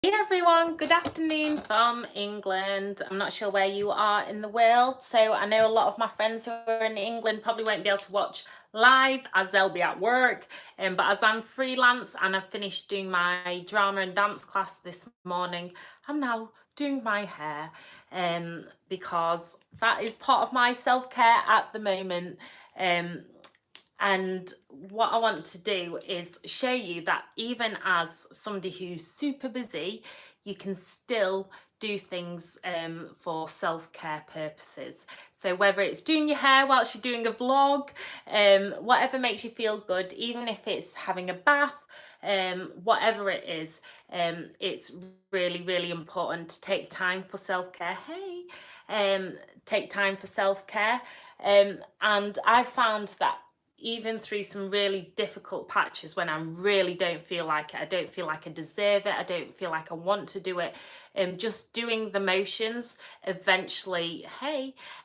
Hey everyone, good afternoon from England. I'm not sure where you are in the world, so I know a lot of my friends who are in England probably won't be able to watch live as they'll be at work. But as I'm freelance and I've finished doing my drama and dance class this morning, I'm now doing my hair because that is part of my self-care at the moment. And what I want to do is show you that even as somebody who's super busy, you can still do things for self-care purposes. So whether it's doing your hair whilst you're doing a vlog, whatever makes you feel good, even if it's having a bath, whatever it is, it's really, really important to take time for self-care. Hey, take time for self-care. And I found that even through some really difficult patches when I really don't feel like it, I don't feel like I deserve it, I don't feel like I want to do it, just doing the motions eventually,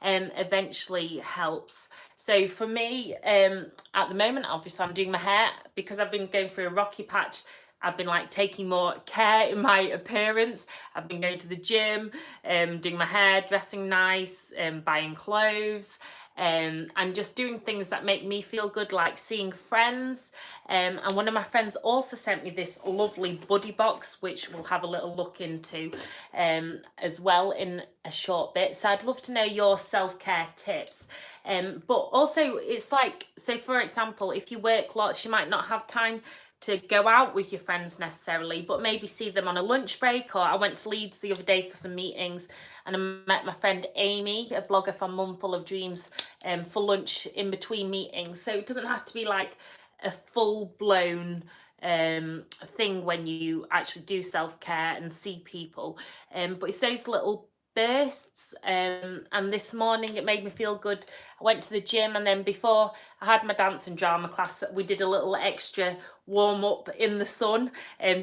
eventually helps. So for me, at the moment, obviously I'm doing my hair because I've been going through a rocky patch. I've been like taking more care in my appearance. I've been going to the gym, doing my hair, dressing nice, buying clothes, and just doing things that make me feel good, like seeing friends. And one of my friends also sent me this lovely buddy box, which we'll have a little look into as well in a short bit. So I'd love to know your self-care tips. But also it's like, so for example, if you work lots, you might not have time to go out with your friends necessarily, but maybe see them on a lunch break. Or I went to Leeds the other day for some meetings and I met my friend Amy, a blogger from Mum Full of Dreams, for lunch in between meetings. So it doesn't have to be like a full-blown thing when you actually do self-care and see people, but it's those little bursts. And this morning it made me feel good. I went to the gym, and then before I had my dance and drama class, we did a little extra warm up in the sun,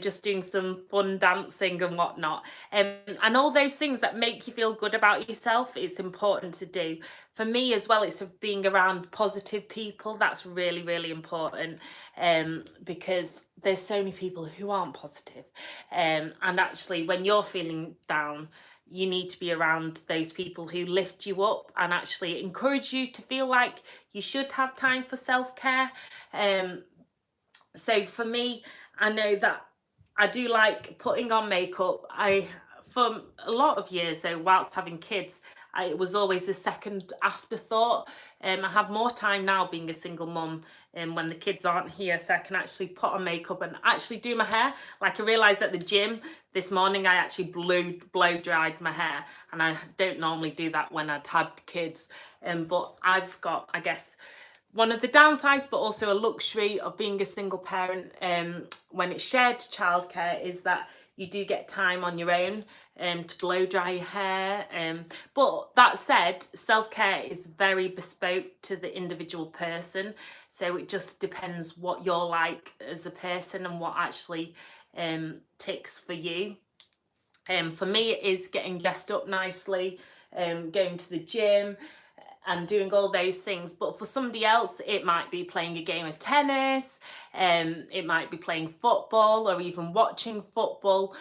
just doing some fun dancing and whatnot. And all those things that make you feel good about yourself, it's important to do. For me as well, it's being around positive people. That's really, really important, because there's so many people who aren't positive. And actually, when you're feeling down, you need to be around those people who lift you up and actually encourage you to feel like you should have time for self-care. So for me, I know that I do like putting on makeup. For a lot of years though, whilst having kids, it was always a second afterthought. I have more time now being a single mum, and when the kids aren't here, so I can actually put on makeup and actually do my hair. Like I realised at the gym this morning, I actually blow dried my hair, and I don't normally do that when I'd had kids. But I've got, I guess, one of the downsides, but also a luxury of being a single parent when it's shared childcare, is that you do get time on your own to blow dry your hair. But that said, self-care is very bespoke to the individual person. So it just depends what you're like as a person and what actually ticks for you. For me, it is getting dressed up nicely, going to the gym, and doing all those things. But for somebody else, it might be playing a game of tennis, it might be playing football, or even watching football,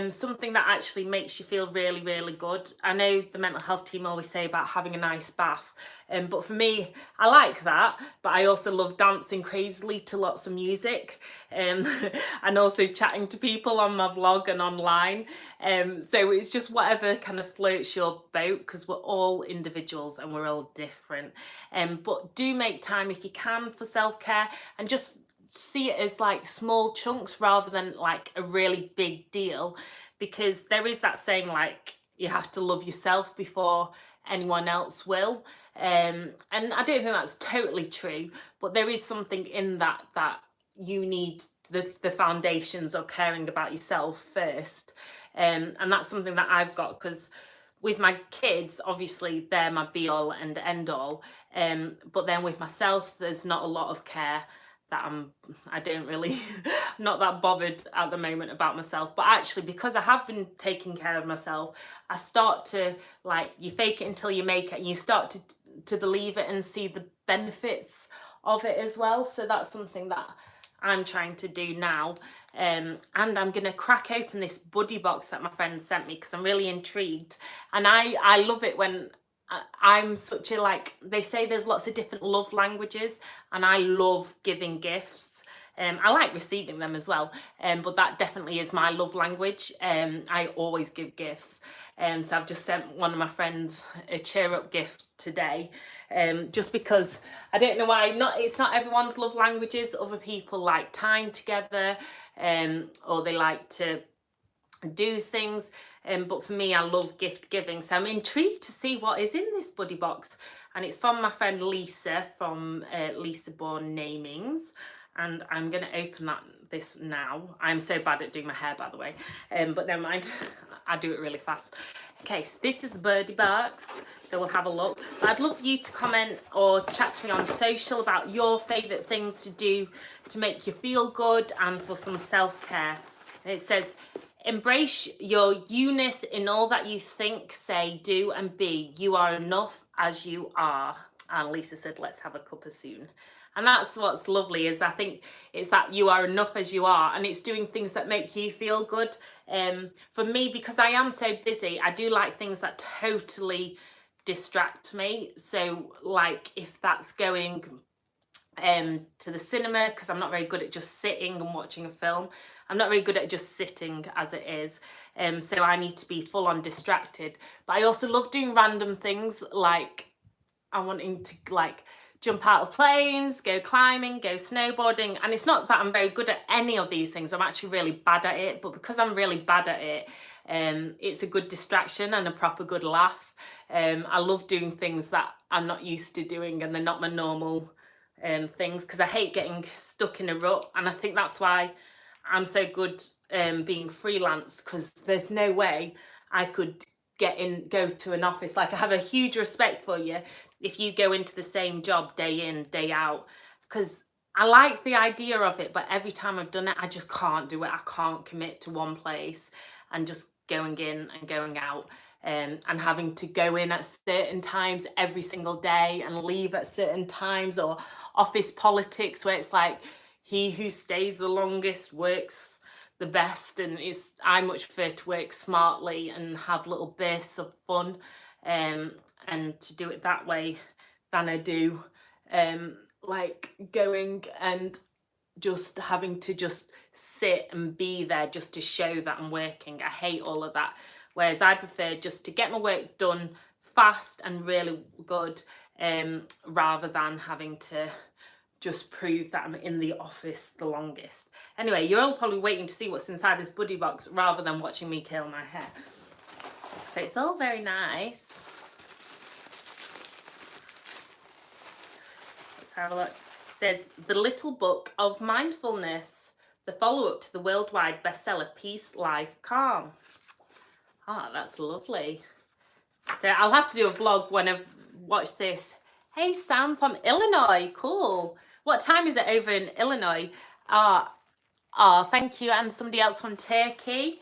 something that actually makes you feel really, really good. I know the mental health team always say about having a nice bath, but for me, I like that, but I also love dancing crazily to lots of music, and also chatting to people on my vlog and online. So it's just whatever kind of floats your boat, because we're all individuals and we're all different. But do make time if you can for self-care, and just see it as like small chunks rather than like a really big deal, because there is that saying, like, you have to love yourself before anyone else will. And I don't think that's totally true, but there is something in that, that you need the foundations of caring about yourself first. And that's something that I've got, because with my kids, obviously they're my be all and end all, but then with myself, there's not a lot of care that I don't really not that bothered at the moment about myself. But actually, because I have been taking care of myself, I start to, like, you fake it until you make it, and you start to believe it and see the benefits of it as well. So that's something that I'm trying to do now. And I'm going to crack open this buddy box that my friend sent me because I'm really intrigued. And I love it when I'm such a, like, they say there's lots of different love languages, and I love giving gifts. I like receiving them as well, but that definitely is my love language. I always give gifts. So I've just sent one of my friends a cheer up gift today, just because I don't know why. It's not everyone's love languages. Other people like time together, or they like to do things, but for me, I love gift giving. So I'm intrigued to see what is in this buddy box, and it's from my friend Lisa from Lisa Born Namings, and I'm going to open this now. I'm so bad at doing my hair, by the way, but never mind. I do it really fast. Okay, so this is the birdie box, so we'll have a look. I'd love you to comment or chat to me on social about your favourite things to do to make you feel good and for some self-care. And it says, embrace your Youness in all that you think, say, do and be. You are enough as you are. And Lisa said, let's have a cuppa soon. And that's what's lovely, is I think it's that you are enough as you are, and it's doing things that make you feel good. For me, because I am so busy, I do like things that totally distract me. So like if that's going to the cinema, because I'm not very good at just sitting and watching a film. I'm not very good at just sitting as it is. So I need to be full on distracted. But I also love doing random things, like I'm wanting to like jump out of planes, go climbing, go snowboarding. And it's not that I'm very good at any of these things. I'm actually really bad at it. But because I'm really bad at it, it's a good distraction and a proper good laugh. I love doing things that I'm not used to doing, and they're not my normal things, because I hate getting stuck in a rut. And I think that's why I'm so good being freelance, because there's no way I could go to an office. Like, I have a huge respect for you if you go into the same job day in, day out, because I like the idea of it, but every time I've done it, I just can't do it. I can't commit to one place and just going in and going out, and having to go in at certain times every single day and leave at certain times, or office politics where it's like he who stays the longest works the best. And I much prefer to work smartly and have little bursts of fun, and to do it that way than I do like going and just having to just sit and be there just to show that I'm working. I hate all of that. Whereas I prefer just to get my work done fast and really good, rather than having to just prove that I'm in the office the longest. Anyway, you're all probably waiting to see what's inside this buddy box rather than watching me curl my hair. So it's all very nice. Let's have a look. It says, The Little Book of Mindfulness, the follow-up to the worldwide bestseller Peace, Life, Calm. Ah, that's lovely. So I'll have to do a vlog when I've watched this. Hey, Sam from Illinois. Cool. What time is it over in Illinois? Thank you. And somebody else from Turkey.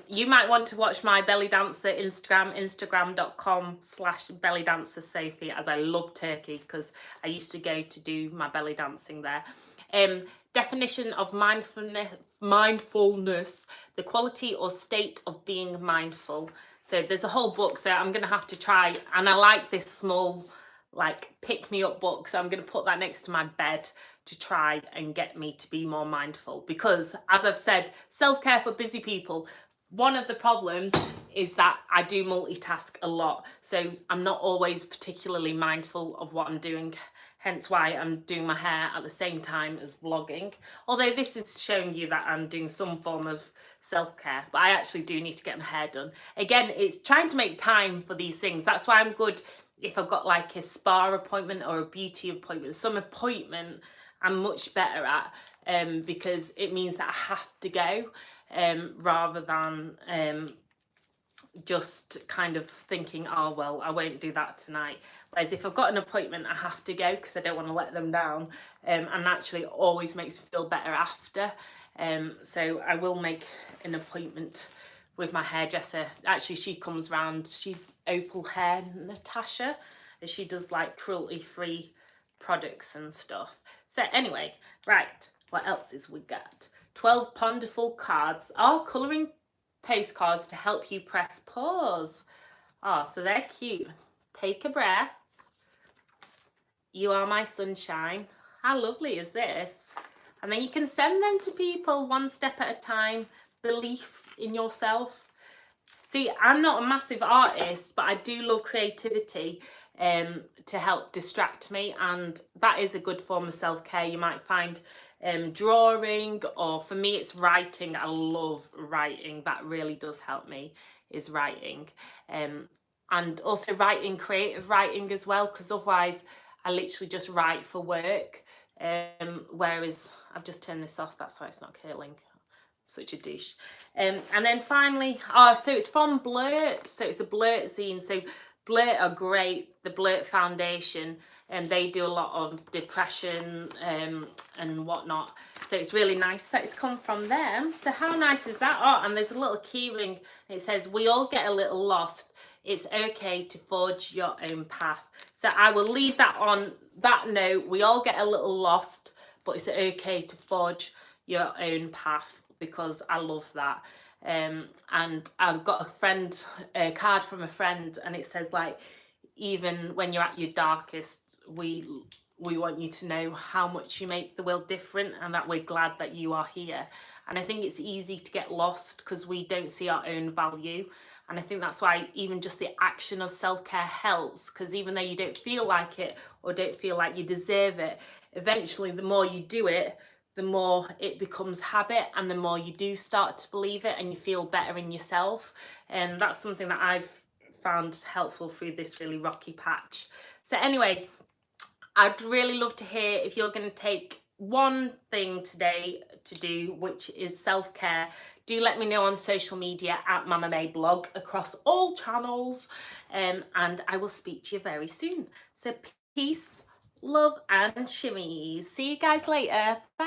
You might want to watch my belly dancer Instagram, instagram.com/bellydancersophie, as I love Turkey because I used to go to do my belly dancing there. Definition of mindfulness, the quality or state of being mindful. So there's a whole book, so I'm going to have to try, and I like this small like pick me up book, so I'm going to put that next to my bed to try and get me to be more mindful, because as I've said, self-care for busy people, one of the problems is that I do multitask a lot, so I'm not always particularly mindful of what I'm doing, hence why I'm doing my hair at the same time as vlogging. Although this is showing you that I'm doing some form of self-care, but I actually do need to get my hair done. Again, it's trying to make time for these things. That's why I'm good if I've got like a spa appointment or a beauty appointment. Some appointment I'm much better at, because it means that I have to go, rather than just kind of thinking, oh well, I won't do that tonight. Whereas if I've got an appointment, I have to go because I don't want to let them down, and actually it always makes me feel better after. So I will make an appointment with my hairdresser. Actually, she comes round, she's Opal Hair Natasha, and she does like cruelty free products and stuff. So anyway, right, What else is we got? 12 ponderful cards. Oh, colouring postcards to help you press pause. Oh, so they're cute. Take a breath. You are my sunshine. How lovely is this? And then you can send them to people one step at a time. Belief in yourself. See, I'm not a massive artist, but I do love creativity to help distract me, and that is a good form of self-care. You might find drawing, or for me it's writing. I love writing. That really does help me, is writing. And also writing, creative writing as well, because otherwise I literally just write for work. Whereas I've just turned this off, that's why it's not curling. Such a douche. And then finally, so it's from Blurt, so it's a Blurt zine. So Blurt are great, the Blurt Foundation, and they do a lot of depression and whatnot. So it's really nice that it's come from them. So how nice is that? Oh, and there's a little key ring. It says, we all get a little lost. It's okay to forge your own path. So I will leave that on that note. We all get a little lost, but it's okay to forge your own path, because I love that. And I've got a card from a friend, and it says, like, even when you're at your darkest, we want you to know how much you make the world different, and that we're glad that you are here. And I think it's easy to get lost because we don't see our own value. And I think that's why even just the action of self-care helps, because even though you don't feel like it or don't feel like you deserve it, eventually the more you do it, the more it becomes habit, and the more you do start to believe it and you feel better in yourself. And that's something that I've found helpful through this really rocky patch. So anyway, I'd really love to hear if you're going to take one thing today to do, which is self-care. Do let me know on social media at Mama May Blog across all channels, and I will speak to you very soon. So peace, love and shimmies. See you guys later. Bye.